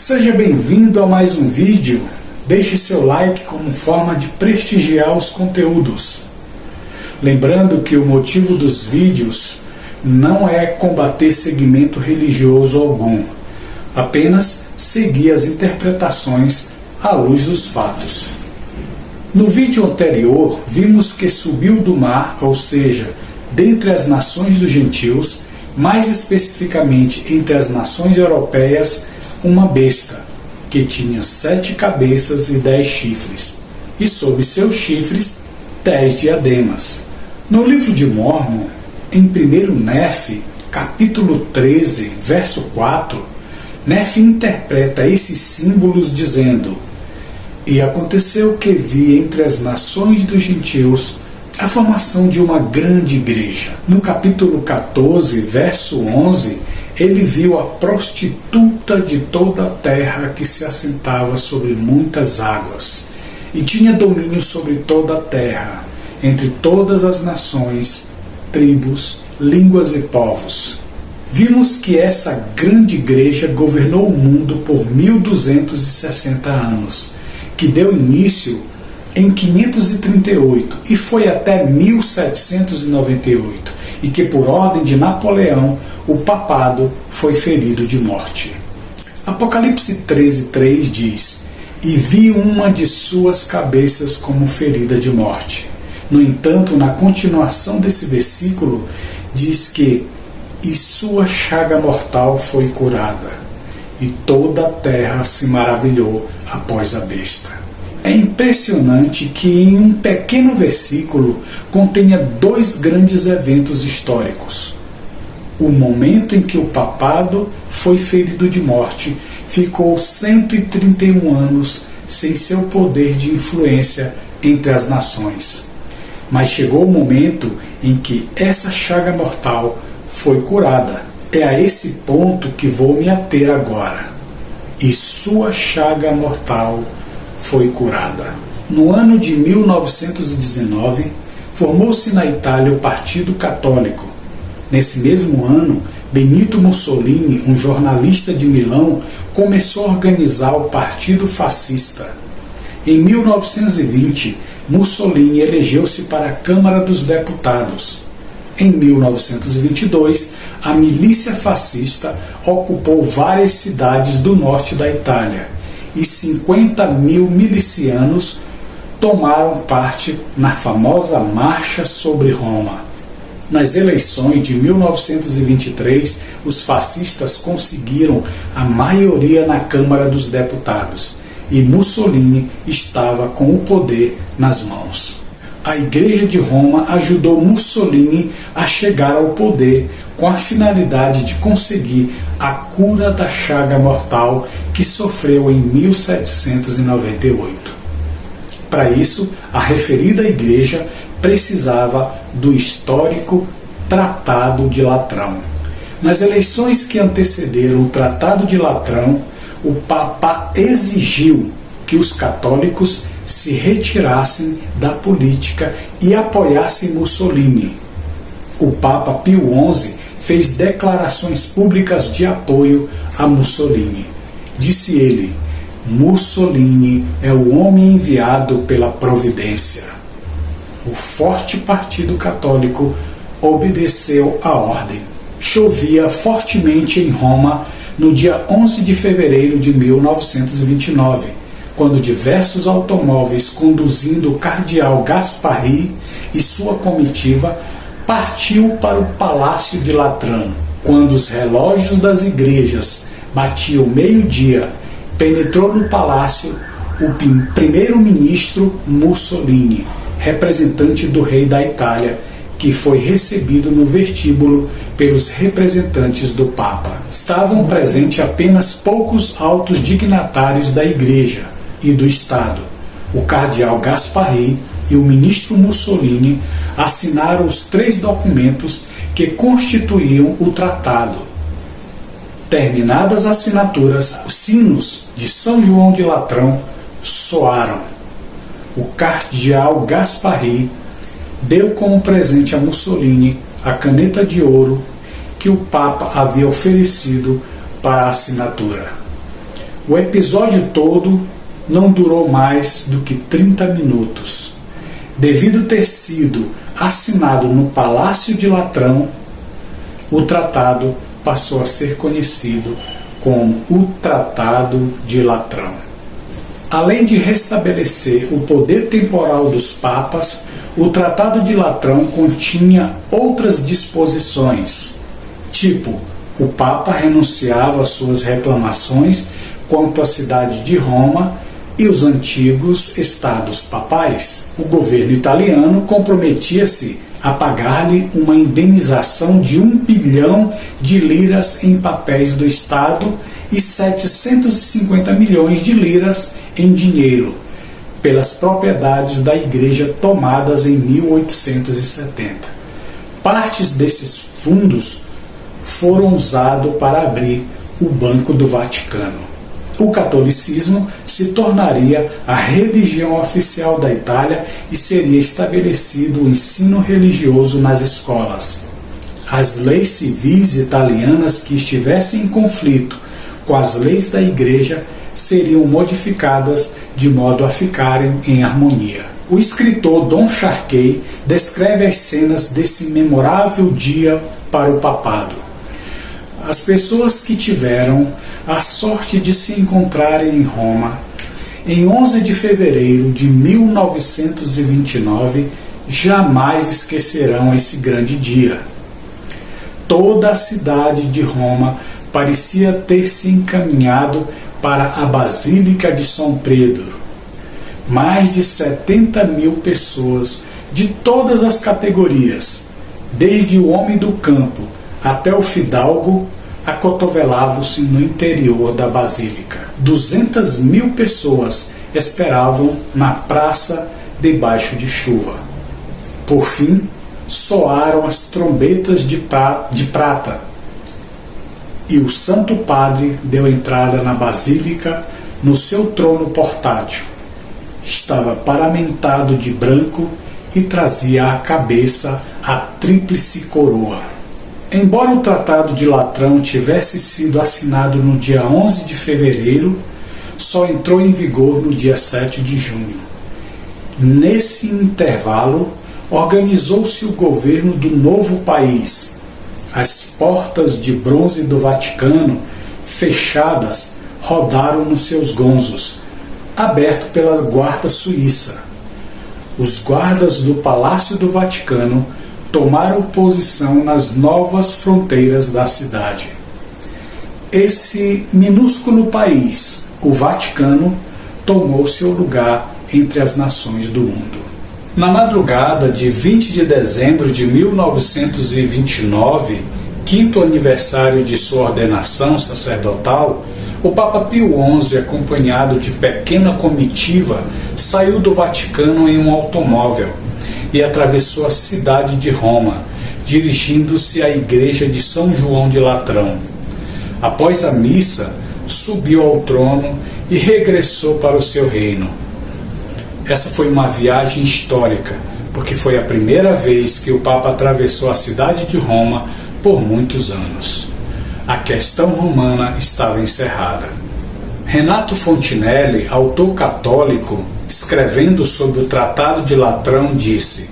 Seja bem-vindo a mais um vídeo. Deixe seu like como forma de prestigiar os conteúdos. Lembrando que o motivo dos vídeos não é combater segmento religioso algum, apenas seguir as interpretações à luz dos fatos. No vídeo anterior, vimos que subiu do mar, ou seja, dentre as nações dos gentios, mais especificamente entre as nações europeias, uma besta, que tinha 7 cabeças e 10 chifres, e sob seus chifres 10 diademas. No livro de Mórmon, em 1 Nefe, capítulo 13, verso 4, Nefe interpreta esses símbolos dizendo: "E aconteceu que vi entre as nações dos gentios a formação de uma grande igreja." No capítulo 14, verso 11, ele viu a prostituta de toda a terra que se assentava sobre muitas águas, e tinha domínio sobre toda a terra, entre todas as nações, tribos, línguas e povos. Vimos que essa grande igreja governou o mundo por 1260 anos, que deu início em 538 e foi até 1798, e que por ordem de Napoleão o papado foi ferido de morte. Apocalipse 13:3 diz: "E vi uma de suas cabeças como ferida de morte." No entanto, na continuação desse versículo, diz que "e sua chaga mortal foi curada, e toda a terra se maravilhou após a besta." É impressionante que em um pequeno versículo contenha 2 grandes eventos históricos. O momento em que o papado foi ferido de morte ficou 131 anos sem seu poder de influência entre as nações. Mas chegou o momento em que essa chaga mortal foi curada. É a esse ponto que vou me ater agora. E sua chaga mortal foi curada. No ano de 1919, formou-se na Itália o Partido Católico. Nesse mesmo ano, Benito Mussolini, um jornalista de Milão, começou a organizar o Partido Fascista. Em 1920, Mussolini elegeu-se para a Câmara dos Deputados. Em 1922, a milícia fascista ocupou várias cidades do norte da Itália, e 50 mil milicianos tomaram parte na famosa Marcha sobre Roma. Nas eleições de 1923, os fascistas conseguiram a maioria na Câmara dos Deputados, e Mussolini estava com o poder nas mãos. A Igreja de Roma ajudou Mussolini a chegar ao poder com a finalidade de conseguir a cura da chaga mortal que sofreu em 1798. Para isso, a referida igreja precisava do histórico Tratado de Latrão. Nas eleições que antecederam o Tratado de Latrão, o Papa exigiu que os católicos se retirassem da política e apoiassem Mussolini. O Papa Pio XI fez declarações públicas de apoio a Mussolini. Disse ele: "Mussolini é o homem enviado pela providência." O forte Partido Católico obedeceu à ordem. Chovia fortemente em Roma no dia 11 de fevereiro de 1929, quando diversos automóveis conduzindo o cardeal Gasparri e sua comitiva partiu para o Palácio de Latrão. Quando os relógios das igrejas batiam meio-dia, penetrou no palácio o primeiro-ministro Mussolini, representante do rei da Itália, que foi recebido no vestíbulo pelos representantes do Papa. Estavam presentes apenas poucos altos dignatários da Igreja e do Estado. O cardeal Gasparri e o ministro Mussolini assinaram os 3 documentos que constituíam o tratado. Terminadas as assinaturas, os sinos de São João de Latrão soaram. O cardeal Gasparri deu como presente a Mussolini a caneta de ouro que o Papa havia oferecido para a assinatura. O episódio todo não durou mais do que 30 minutos. Devido ter sido assinado no Palácio de Latrão, o tratado passou a ser conhecido como o Tratado de Latrão. Além de restabelecer o poder temporal dos papas, o Tratado de Latrão continha outras disposições, tipo, o Papa renunciava às suas reclamações quanto à cidade de Roma e os antigos estados papais. O governo italiano comprometia-se a pagar-lhe uma indenização de 1 bilhão de liras em papéis do Estado e 750 milhões de liras em dinheiro, pelas propriedades da igreja tomadas em 1870. Partes desses fundos foram usados para abrir o Banco do Vaticano. O catolicismo se tornaria a religião oficial da Itália e seria estabelecido o ensino religioso nas escolas. As leis civis italianas que estivessem em conflito com as leis da Igreja seriam modificadas de modo a ficarem em harmonia. O escritor Dom Charquet descreve as cenas desse memorável dia para o papado. As pessoas que tiveram a sorte de se encontrarem em Roma em 11 de fevereiro de 1929 jamais esquecerão esse grande dia. Toda a cidade de Roma parecia ter se encaminhado para a Basílica de São Pedro. Mais de 70 mil pessoas de todas as categorias, desde o homem do campo até o fidalgo, acotovelavam-se no interior da Basílica. 200 mil pessoas esperavam na praça debaixo de chuva. Por fim, soaram as trombetas de prata e o Santo Padre deu entrada na Basílica no seu trono portátil. Estava paramentado de branco e trazia à cabeça a tríplice coroa. Embora o Tratado de Latrão tivesse sido assinado no dia 11 de fevereiro, só entrou em vigor no dia 7 de junho. Nesse intervalo, organizou-se o governo do novo país. As portas de bronze do Vaticano, fechadas, rodaram nos seus gonzos, aberto pela guarda suíça. Os guardas do Palácio do Vaticano tomaram posição nas novas fronteiras da cidade. Esse minúsculo país, o Vaticano, tomou seu lugar entre as nações do mundo. Na madrugada de 20 de dezembro de 1929, quinto aniversário de sua ordenação sacerdotal, o Papa Pio XI, acompanhado de pequena comitiva, saiu do Vaticano em um automóvel e atravessou a cidade de Roma, dirigindo-se à igreja de São João de Latrão. Após a missa, subiu ao trono e regressou para o seu reino. Essa foi uma viagem histórica, porque foi a primeira vez que o Papa atravessou a cidade de Roma por muitos anos. A questão romana estava encerrada. Renato Fontinelli, autor católico, escrevendo sobre o Tratado de Latrão, disse: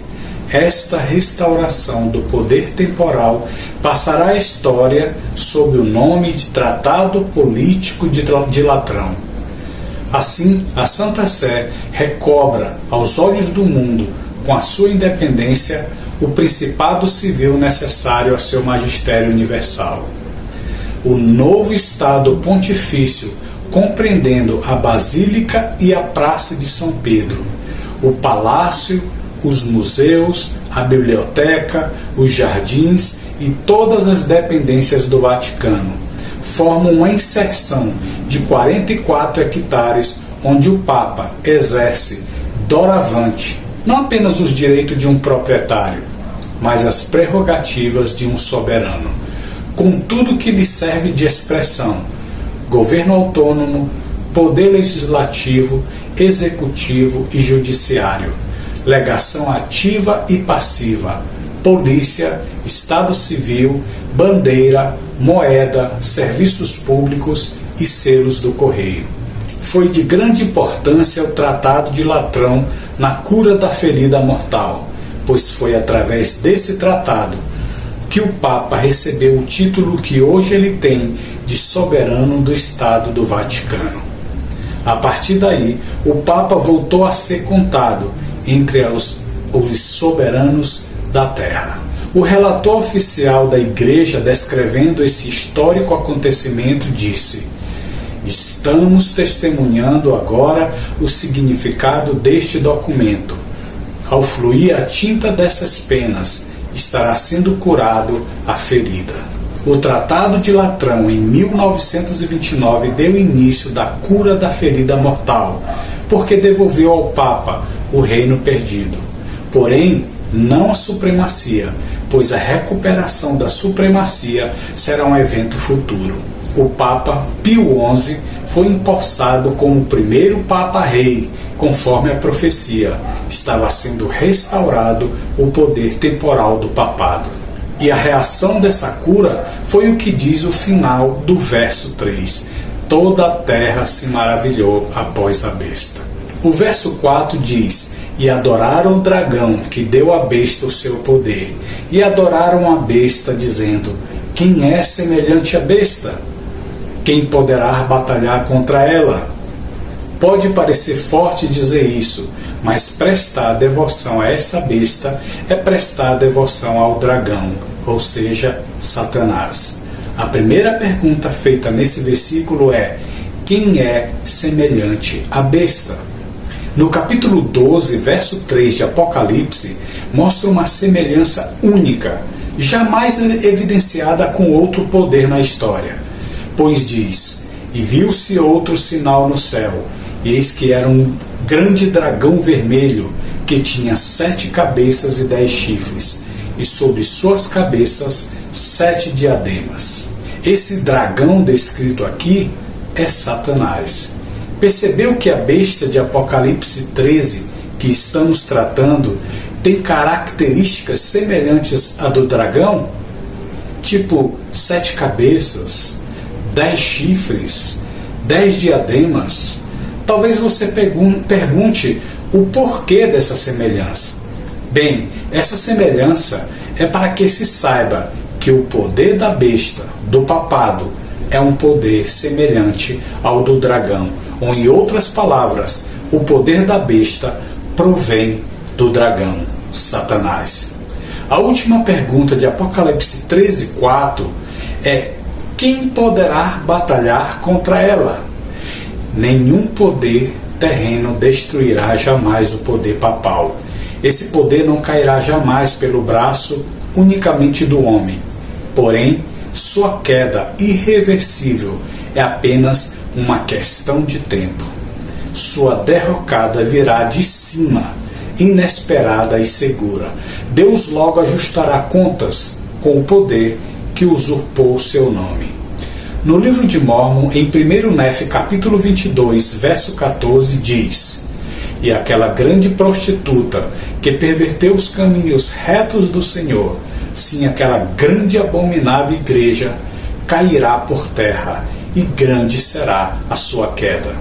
esta restauração do poder temporal passará à história sob o nome de Tratado Político de Latrão. Assim, a Santa Sé recobra, aos olhos do mundo, com a sua independência, o principado civil necessário a seu magistério universal. O novo Estado Pontifício, compreendendo a Basílica e a Praça de São Pedro, o Palácio, os museus, a biblioteca, os jardins e todas as dependências do Vaticano, formam uma inserção de 44 hectares onde o Papa exerce doravante não apenas os direitos de um proprietário, mas as prerrogativas de um soberano, com tudo que lhe serve de expressão: governo autônomo, poder legislativo, executivo e judiciário, legação ativa e passiva, polícia, Estado Civil, bandeira, moeda, serviços públicos e selos do correio. Foi de grande importância o Tratado de Latrão na cura da ferida mortal, pois foi através desse tratado que o Papa recebeu o título que hoje ele tem de soberano do Estado do Vaticano. A partir daí, o Papa voltou a ser contado entre os soberanos da Terra. O relator oficial da Igreja, descrevendo esse histórico acontecimento, disse: "Estamos testemunhando agora o significado deste documento. Ao fluir a tinta dessas penas, estará sendo curado a ferida." O Tratado de Latrão, em 1929, deu início da cura da ferida mortal, porque devolveu ao Papa o reino perdido. Porém, não a supremacia, pois a recuperação da supremacia será um evento futuro. O Papa Pio XI foi empossado como o primeiro Papa-Rei, conforme a profecia. Estava sendo restaurado o poder temporal do papado. E a reação dessa cura foi o que diz o final do verso 3. Toda a terra se maravilhou após a besta. O verso 4 diz: "E adoraram o dragão que deu à besta o seu poder. E adoraram a besta, dizendo: Quem é semelhante à besta? Quem poderá batalhar contra ela?" Pode parecer forte dizer isso, mas prestar devoção a essa besta é prestar devoção ao dragão, ou seja, Satanás. A primeira pergunta feita nesse versículo é: quem é semelhante à besta? No capítulo 12, verso 3 de Apocalipse, mostra uma semelhança única, jamais evidenciada com outro poder na história. Pois diz: "E viu-se outro sinal no céu, e eis que era um grande dragão vermelho, que tinha 7 cabeças e 10 chifres, e sobre suas cabeças 7 diademas." Esse dragão descrito aqui é Satanás. Percebeu que a besta de Apocalipse 13, que estamos tratando, tem características semelhantes à do dragão? Tipo 7 cabeças, 10 chifres, 10 diademas. Talvez você pergunte o porquê dessa semelhança. Bem, essa semelhança é para que se saiba que o poder da besta, do papado, é um poder semelhante ao do dragão, ou em outras palavras, o poder da besta provém do dragão, Satanás. A última pergunta de Apocalipse 13:4 é: quem poderá batalhar contra ela? Nenhum poder terreno destruirá jamais o poder papal. Esse poder não cairá jamais pelo braço unicamente do homem. Porém, sua queda irreversível é apenas uma questão de tempo. Sua derrocada virá de cima, inesperada e segura. Deus logo ajustará contas com o poder que usurpou seu nome. No livro de Mórmon, em 1 Nef, capítulo 22, verso 14, diz: "E aquela grande prostituta que perverteu os caminhos retos do Senhor, sim, aquela grande e abominável igreja, cairá por terra, e grande será a sua queda."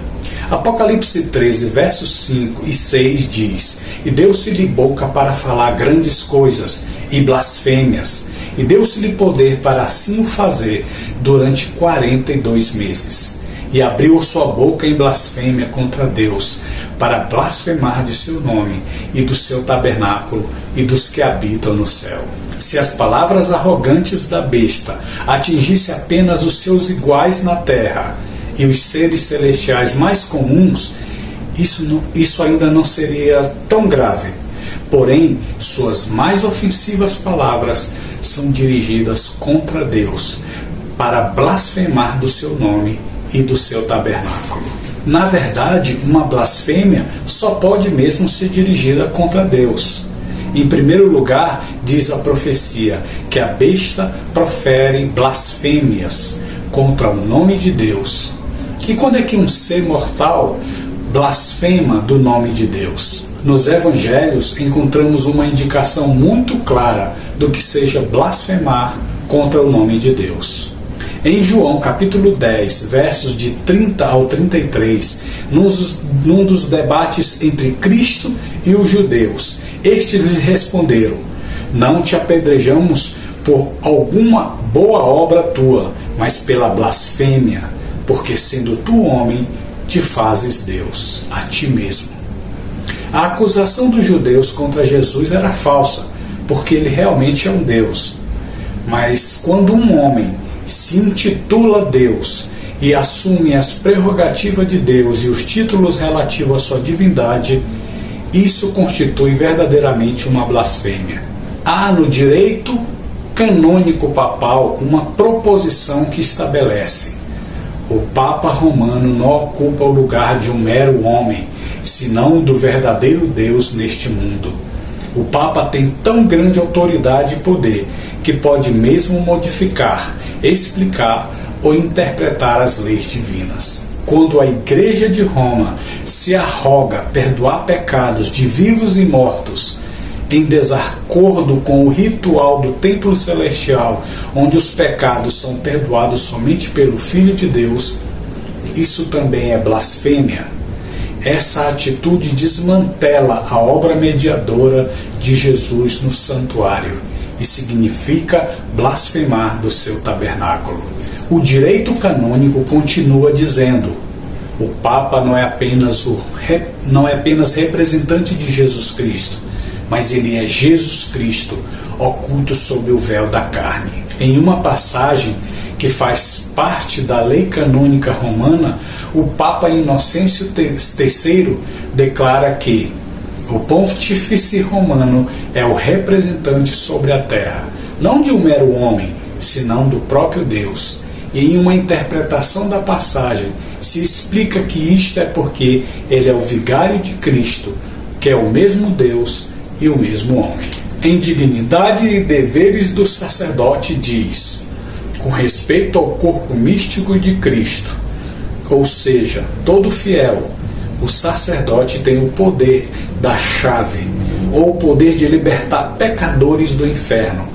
Apocalipse 13, versos 5 e 6 diz: "E deu-se-lhe boca para falar grandes coisas e blasfêmias, e deu-se-lhe poder para assim o fazer durante 42 meses. E abriu sua boca em blasfêmia contra Deus, para blasfemar de seu nome e do seu tabernáculo e dos que habitam no céu." Se as palavras arrogantes da besta atingissem apenas os seus iguais na terra e os seres celestiais mais comuns, isso ainda não seria tão grave. Porém, suas mais ofensivas palavras são dirigidas contra Deus, para blasfemar do seu nome e do seu tabernáculo. Na verdade, uma blasfêmia só pode mesmo ser dirigida contra Deus. Em primeiro lugar, diz a profecia que a besta profere blasfêmias contra o nome de Deus. E quando é que um ser mortal blasfema do nome de Deus? Nos evangelhos encontramos uma indicação muito clara do que seja blasfemar contra o nome de Deus. Em João capítulo 10, versos de 30 ao 33, num dos debates entre Cristo e os judeus, estes lhes responderam: não te apedrejamos por alguma boa obra tua, mas pela blasfêmia, porque sendo tu homem, te fazes Deus, a ti mesmo. A acusação dos judeus contra Jesus era falsa, porque ele realmente é um Deus. Mas quando um homem se intitula Deus e assume as prerrogativas de Deus e os títulos relativos à sua divindade, isso constitui verdadeiramente uma blasfêmia. Há no direito canônico papal uma proposição que estabelece: o Papa Romano não ocupa o lugar de um mero homem, senão do verdadeiro Deus neste mundo. O Papa tem tão grande autoridade e poder que pode mesmo modificar, explicar ou interpretar as leis divinas. Quando a Igreja de Roma se arroga perdoar pecados de vivos e mortos, em desacordo com o ritual do templo celestial, onde os pecados são perdoados somente pelo Filho de Deus, isso também é blasfêmia. Essa atitude desmantela a obra mediadora de Jesus no santuário e significa blasfemar do seu tabernáculo. O direito canônico continua dizendo: o Papa não é apenas representante de Jesus Cristo, mas ele é Jesus Cristo, oculto sob o véu da carne. Em uma passagem que faz parte da lei canônica romana, o Papa Inocêncio III declara que o pontífice romano é o representante sobre a terra, não de um mero homem, senão do próprio Deus. E em uma interpretação da passagem se explica que isto é porque ele é o vigário de Cristo, que é o mesmo Deus e o mesmo homem. Em Dignidade e Deveres do Sacerdote diz: com respeito ao corpo místico de Cristo, ou seja, todo fiel, o sacerdote tem o poder da chave, ou o poder de libertar pecadores do inferno,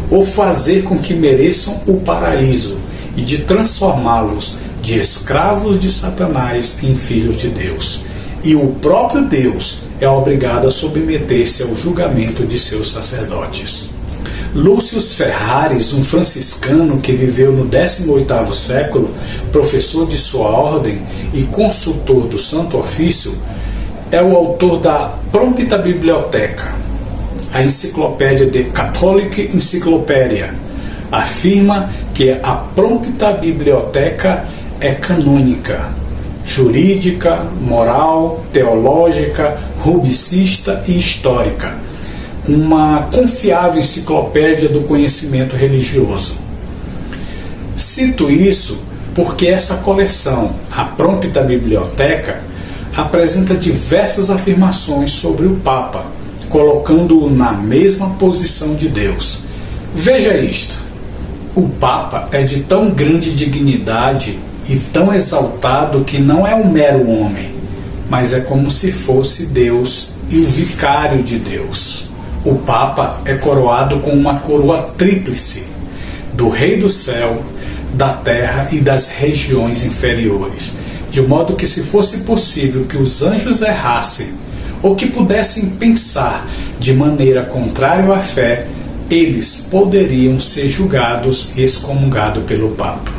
ou fazer com que mereçam o paraíso, e de transformá-los de escravos de Satanás em filhos de Deus. E o próprio Deus é obrigado a submeter-se ao julgamento de seus sacerdotes. Lúcio Ferraris, um franciscano que viveu no 18º século, professor de sua ordem e consultor do Santo Ofício, é o autor da Prompta Bibliotheca, a enciclopédia de Catholic Encyclopedia. Afirma que a Prompta Bibliotheca é canônica, jurídica, moral, teológica, rubicista e histórica, uma confiável enciclopédia do conhecimento religioso. Cito isso porque essa coleção, a Prompta Bibliotheca, apresenta diversas afirmações sobre o Papa, colocando-o na mesma posição de Deus. Veja isto: o Papa é de tão grande dignidade e tão exaltado que não é um mero homem, mas é como se fosse Deus e o vicário de Deus. O Papa é coroado com uma coroa tríplice, do Rei do Céu, da Terra e das regiões inferiores, de modo que, se fosse possível que os anjos errassem, ou que pudessem pensar de maneira contrária à fé, eles poderiam ser julgados e excomungados pelo Papa.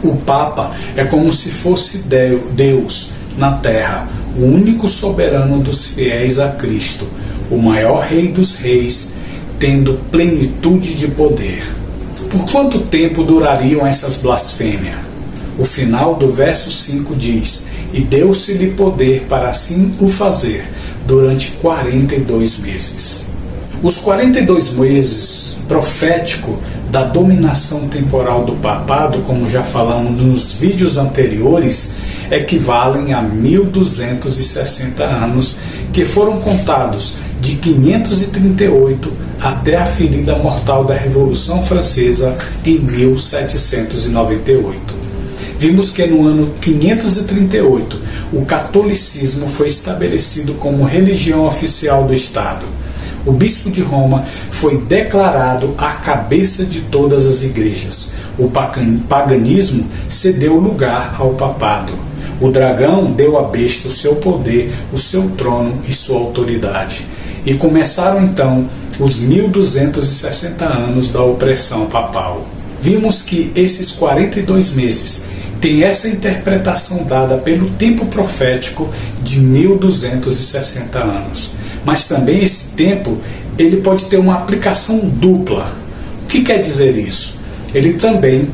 O Papa é como se fosse Deus na Terra, o único soberano dos fiéis a Cristo, o maior Rei dos Reis, tendo plenitude de poder. Por quanto tempo durariam essas blasfêmias? O final do verso 5 diz: e deu-se-lhe poder para assim o fazer, durante 42 meses. Os 42 meses profético da dominação temporal do papado, como já falamos nos vídeos anteriores, equivalem a 1260 anos, que foram contados de 538 até a ferida mortal da Revolução Francesa em 1798. Vimos que no ano 538 o catolicismo foi estabelecido como religião oficial do Estado. o bispo de Roma foi declarado a cabeça de todas as igrejas. O paganismo cedeu lugar ao papado. O dragão deu à besta o seu poder, o seu trono e sua autoridade. E começaram então os 1260 anos da opressão papal. Vimos que esses 42 meses têm essa interpretação dada pelo tempo profético de 1260 anos. Mas também esse tempo ele pode ter uma aplicação dupla. O que quer dizer isso? Ele também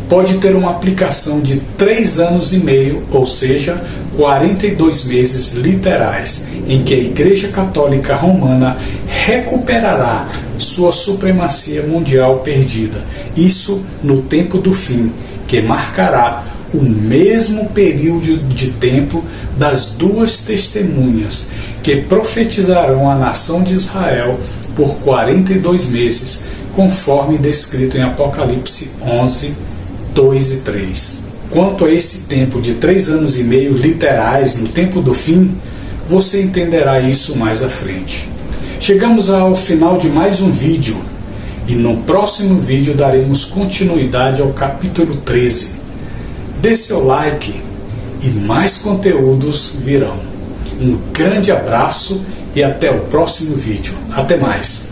pode ter uma aplicação de 3 anos e meio, ou seja, 42 meses literais, em que a Igreja Católica Romana recuperará sua supremacia mundial perdida. Isso no tempo do fim, que marcará o mesmo período de tempo das duas testemunhas, que profetizarão a nação de Israel por 42 meses, conforme descrito em Apocalipse 11, 2 e 3. Quanto a esse tempo de 3 anos e meio literais no tempo do fim, você entenderá isso mais à frente. Chegamos ao final de mais um vídeo e no próximo vídeo daremos continuidade ao capítulo 13. Dê seu like e mais conteúdos virão. Um grande abraço e até o próximo vídeo. Até mais!